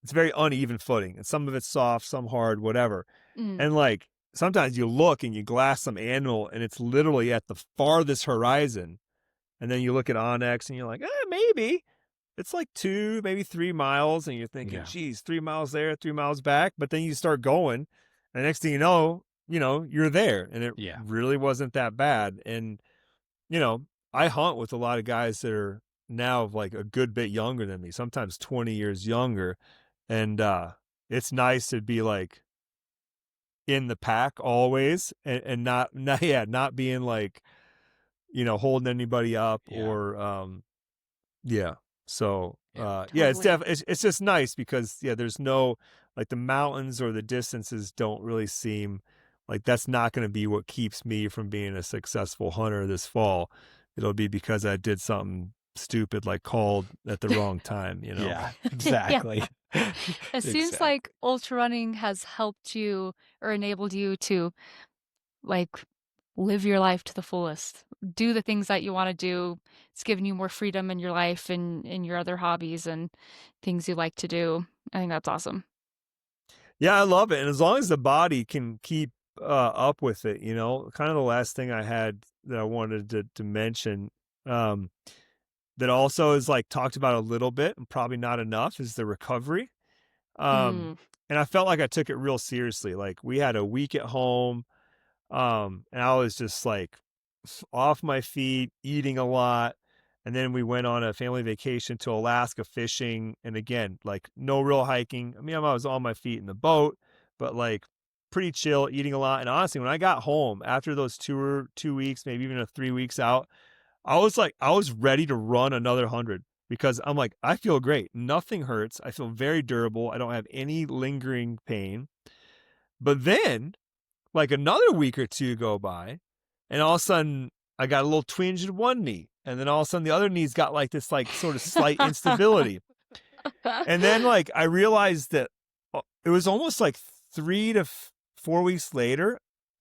it's very uneven footing, and some of it's soft, some hard, whatever. And like sometimes you look and you glass some animal, and it's literally at the farthest horizon, and then you look at Onyx and you're like, maybe it's like 2, maybe 3 miles, and you're thinking, geez, 3 miles there, 3 miles back. But then you start going, and next thing you know, you're there, and it really wasn't that bad. And I hunt with a lot of guys that are now like a good bit younger than me, sometimes 20 years younger, and it's nice to be like in the pack always, and not being like holding anybody up or so Totally. it's just nice because there's no like the mountains or the distances don't really seem like that's not going to be what keeps me from being a successful hunter this fall. It'll be because I did something stupid, like called at the wrong time, you know? Yeah, exactly. It seems like ultra running has helped you or enabled you to like live your life to the fullest. Do the things that you want to do. It's given you more freedom in your life and in your other hobbies and things you like to do. I think that's awesome. Yeah, I love it. And as long as the body can keep up with it, you know, kind of the last thing I had that I wanted to mention, um, that also is like talked about a little bit and probably not enough is the recovery. Mm. And I felt like I took it real seriously. Like we had a week at home, and I was just like off my feet, eating a lot. And then we went on a family vacation to Alaska fishing. And again, like no real hiking. I mean, I was on my feet in the boat, but like pretty chill, eating a lot. And honestly, when I got home after those 2 weeks, maybe even 3 weeks out, I was ready to run another 100 because I'm like, I feel great. Nothing hurts. I feel very durable. I don't have any lingering pain. But then like another week or two go by, and all of a sudden I got a little twinge in one knee, and then all of a sudden the other knee's got like this like sort of slight instability. And then like I realized that it was almost like 3 to 4 weeks later,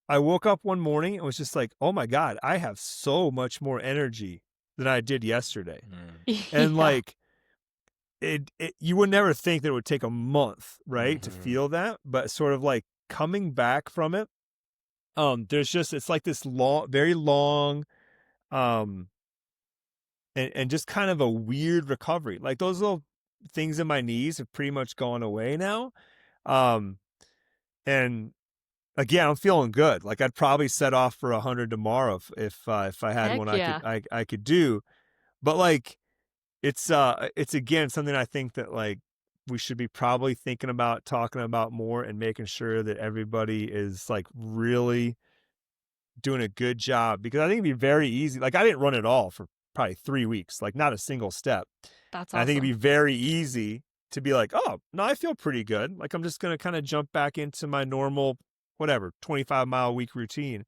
I woke up one morning and was just like, oh my God, I have so much more energy than I did yesterday. And like it you would never think that it would take a month, right, to feel that, but sort of like coming back from it. It's like this long, very long, and just kind of a weird recovery. Like those little things in my knees have pretty much gone away now. Um, and again, I'm feeling good. Like I'd probably set off for 100 tomorrow if I had Heck one yeah. I could do. But like it's again something I think that like we should be probably thinking about talking about more and making sure that everybody is like really doing a good job, because I think it'd be very easy. Like I didn't run at all for probably 3 weeks, like not a single step. That's And I think it'd awesome. be very easy to be like, oh, no, I feel pretty good. Like I'm just going to kind of jump back into my normal, whatever, 25-mile a week routine.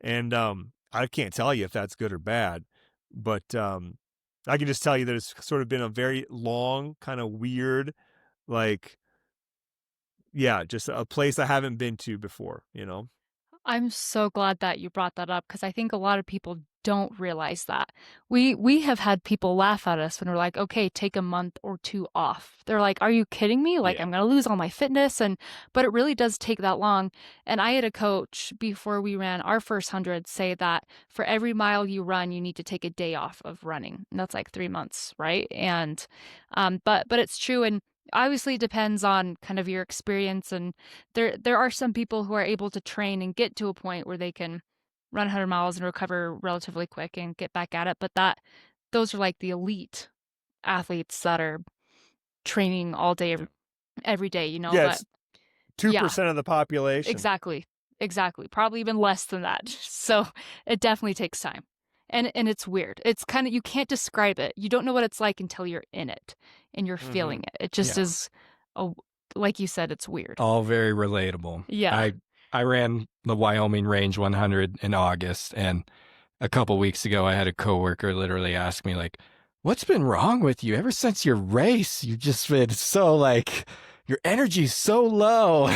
And I can't tell you if that's good or bad, but I can just tell you that it's sort of been a very long, kind of weird, like, yeah, just a place I haven't been to before, you know? I'm so glad that you brought that up because I think a lot of people don't realize that. We have had people laugh at us when we're like, okay, take a month or two off. They're like, are you kidding me? Like Yeah. I'm gonna lose all my fitness, but it really does take that long. And I had a coach before we ran our first 100 say that for every mile you run, you need to take a day off of running. And that's like 3 months, right? And but it's true, and obviously it depends on kind of your experience, and there are some people who are able to train and get to a point where they can run 100 miles and recover relatively quick and get back at it, but those are like the elite athletes that are training all day every day, you know. Yeah, But it's yeah, 2% of the population. exactly, probably even less than that. So it definitely takes time, and it's weird. It's kind of, you can't describe it. You don't know what it's like until you're in it and you're feeling it. It just is a, like you said, it's weird. All very relatable. Yeah. I ran the Wyoming Range 100 in August, and a couple weeks ago I had a coworker literally ask me like, what's been wrong with you? Ever since your race, you've just been so like, your energy's so low.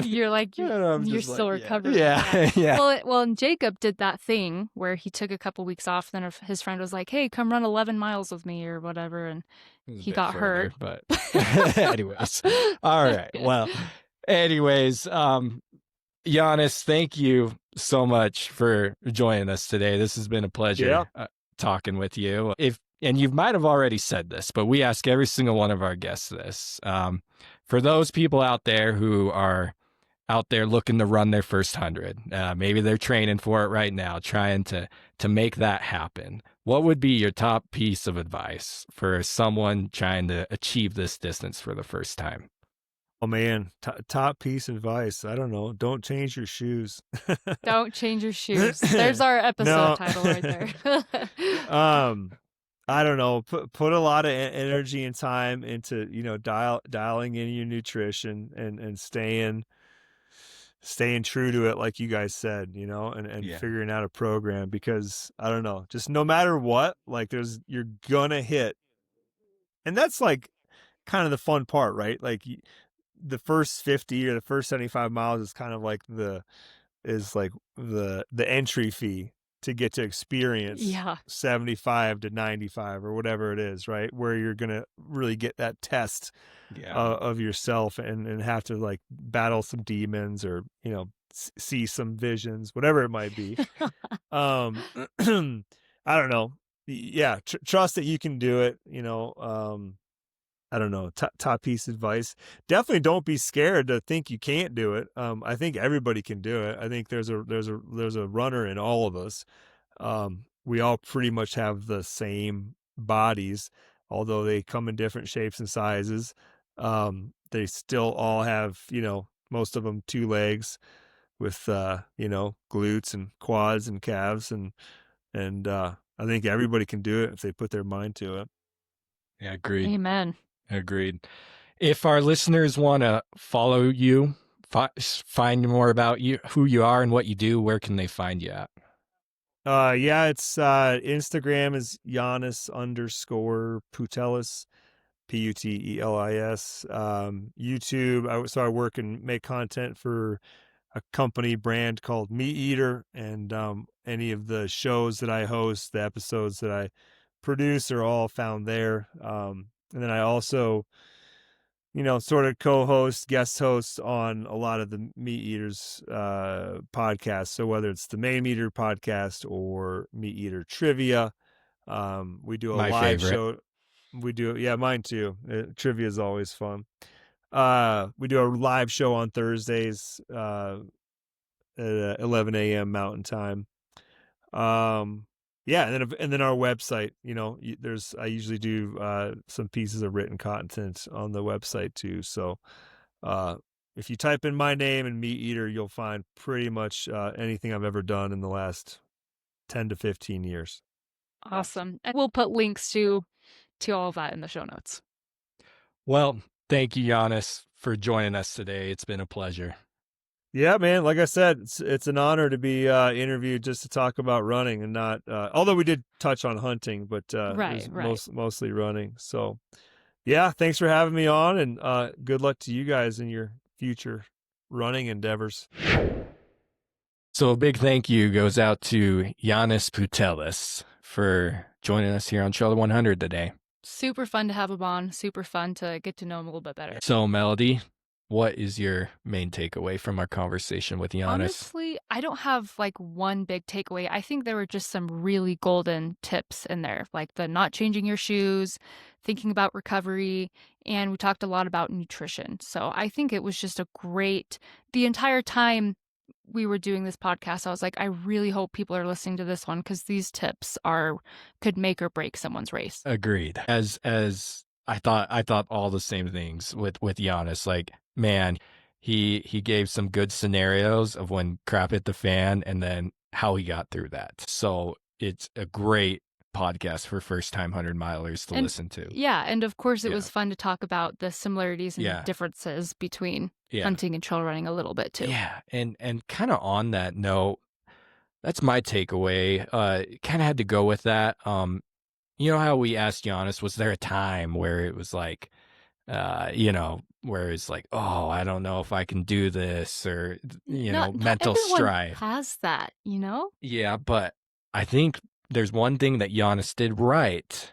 You're like, And you're just still like, recovering. Yeah. Yeah. Well, and Jacob did that thing where he took a couple weeks off. Then his friend was like, "Hey, come run 11 miles with me or whatever," and It was a he bit got further, hurt. but anyways. All right. Well, anyways, Janis, thank you so much for joining us today. This has been a pleasure talking with you. And you might have already said this, but we ask every single one of our guests this. For those people out there who are out there looking to run their first 100, maybe they're training for it right now, trying to make that happen. What would be your top piece of advice for someone trying to achieve this distance for the first time? Oh man, top piece of advice. I don't know. Don't change your shoes. Don't change your shoes. There's our episode title right there. I don't know. Put a lot of energy and time into, you know, dialing in your nutrition and staying staying true to it, like you guys said, you know, and Yeah. figuring out a program, because I don't know, just no matter what, like you're gonna hit. And that's like kind of the fun part, right? Like the first 50 or the first 75 miles is kind of like the entry fee to get to experience Yeah. 75 to 95 or whatever it is, right? Where you're going to really get that test of yourself and have to like battle some demons or, you know, see some visions, whatever it might be. I don't know. Yeah. Trust that you can do it, you know. I don't know, top piece of advice. Definitely don't be scared to think you can't do it. I think everybody can do it. I think there's a runner in all of us. We all pretty much have the same bodies, although they come in different shapes and sizes. They still all have, you know, most of them 2 legs with, you know, glutes and quads and calves. And I think everybody can do it if they put their mind to it. Yeah, agreed. Amen. Agreed. If our listeners want to follow you, find more about you, who you are and what you do, where can they find you at? Yeah, it's Instagram is Janis_Putelis, Putelis. YouTube, so I work and make content for a company brand called Meat Eater, and any of the shows that I host, the episodes that I produce are all found there. And then I also, you know, sort of co-host, guest host on a lot of the Meat Eaters podcasts. So whether it's the Main Meat Eater podcast or Meat Eater Trivia, we do a My live favorite. show. We do, yeah, mine too. Trivia is always fun. We do a live show on Thursdays at 11 a.m. Mountain Time. Yeah, and then our website, you know, I usually do some pieces of written content on the website too. So if you type in my name and Meat Eater, you'll find pretty much anything I've ever done in the last 10 to 15 years. Awesome. And we'll put links to all of that in the show notes. Well, thank you, Janis, for joining us today. It's been a pleasure. Yeah, man. Like I said, it's an honor to be interviewed just to talk about running and not. Although we did touch on hunting, but Right. mostly running. So, yeah, thanks for having me on, and good luck to you guys in your future running endeavors. So a big thank you goes out to Janis Putelis for joining us here on Trail 100 today. Super fun to have him on. Super fun to get to know him a little bit better. So, Melody, what is your main takeaway from our conversation with Janis? Honestly, I don't have like one big takeaway. I think there were just some really golden tips in there, like the not changing your shoes, thinking about recovery, and we talked a lot about nutrition. So I think it was just the entire time we were doing this podcast, I was like, I really hope people are listening to this one because these tips could make or break someone's race. Agreed. As I thought all the same things with Janis. Like, man, he gave some good scenarios of when crap hit the fan and then how he got through that. So it's a great podcast for first-time 100-milers to listen to. Yeah, and of course it was fun to talk about the similarities and differences between hunting and trail running a little bit too. Yeah, and kind of on that note, that's my takeaway. Kind of had to go with that. You know how we asked Janis, was there a time where it was like, you know, where it's like, oh, I don't know if I can do this, or not mental everyone strife. has that, you know? Yeah, but I think there's one thing that Janis did right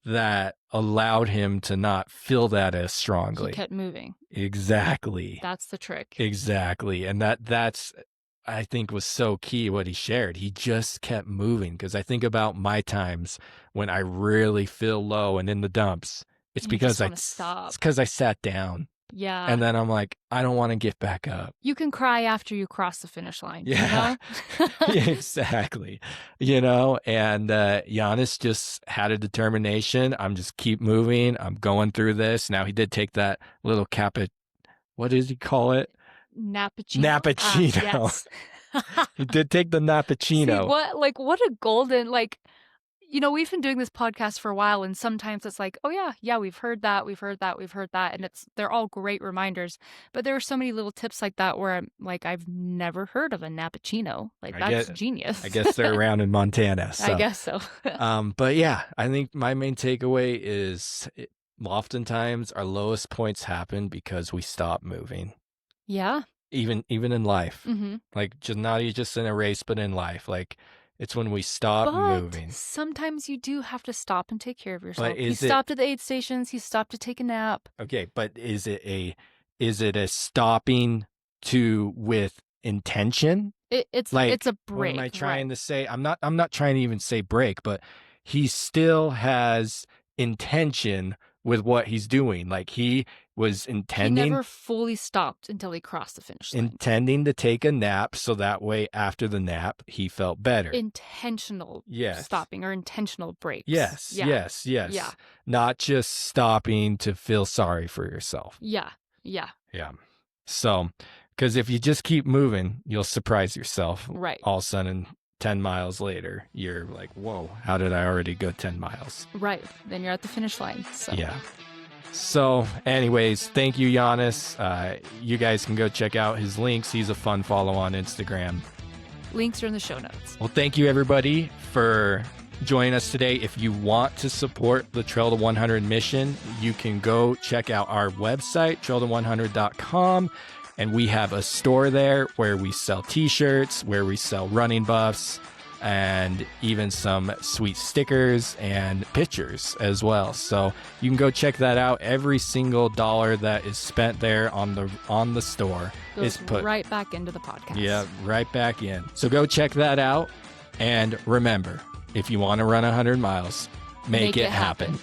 that allowed him to not feel that as strongly. He kept moving. Exactly. That's the trick. Exactly. And that's, I think, was so key what he shared. He just kept moving, because I think about my times when I really feel low and in the dumps. It's because it's because I sat down. Yeah. And then I'm like, I don't want to get back up. You can cry after you cross the finish line. Yeah. You know? Yeah, exactly. You know, and Janis just had a determination. I'm just keep moving. I'm going through this. Now, he did take that little what did he call it? Nappuccino. Yes. He did take the nappuccino. See, what a golden, we've been doing this podcast for a while, and sometimes it's like, oh yeah, we've heard that, and they're all great reminders. But there are so many little tips like that where I'm like, I've never heard of a nappuccino. Like, that's genius. I guess they're around in Montana. So. I guess so. But yeah, I think my main takeaway is oftentimes our lowest points happen because we stop moving. Yeah. Even in life, Mm-hmm. like not just in a race, but in life, like it's when we stop moving. Sometimes you do have to stop and take care of yourself. But He stopped at the aid stations. He stopped to take a nap. Okay, but is it a stopping with intention? It's a break. What am I trying to say? I'm not trying to even say break, but he still has intention with what he's doing. Like he was intending. He never fully stopped until he crossed the finish line. Intending to take a nap, so that way after the nap he felt better. Intentional Yes. stopping or intentional breaks. Yes, Yeah. yes. Yeah. Not just stopping to feel sorry for yourself. Yeah. So, because if you just keep moving, you'll surprise yourself. Right. All of a sudden, 10 miles later, you're like, whoa, how did I already go 10 miles? Right. Then you're at the finish line. So. Yeah. So, anyways, thank you, Janis. You guys can go check out his links. He's a fun follow on Instagram. Links are in the show notes. Well, thank you, everybody, for joining us today. If you want to support the Trail to 100 mission, you can go check out our website, trailto100.com. And we have a store there where we sell t-shirts, where we sell running buffs, and even some sweet stickers and pictures as well. So you can go check that out. Every single dollar that is spent there on the store Goes is put right back into the podcast. Yeah, right back in. So go check that out. And remember, if you want to run 100 miles, make it happen.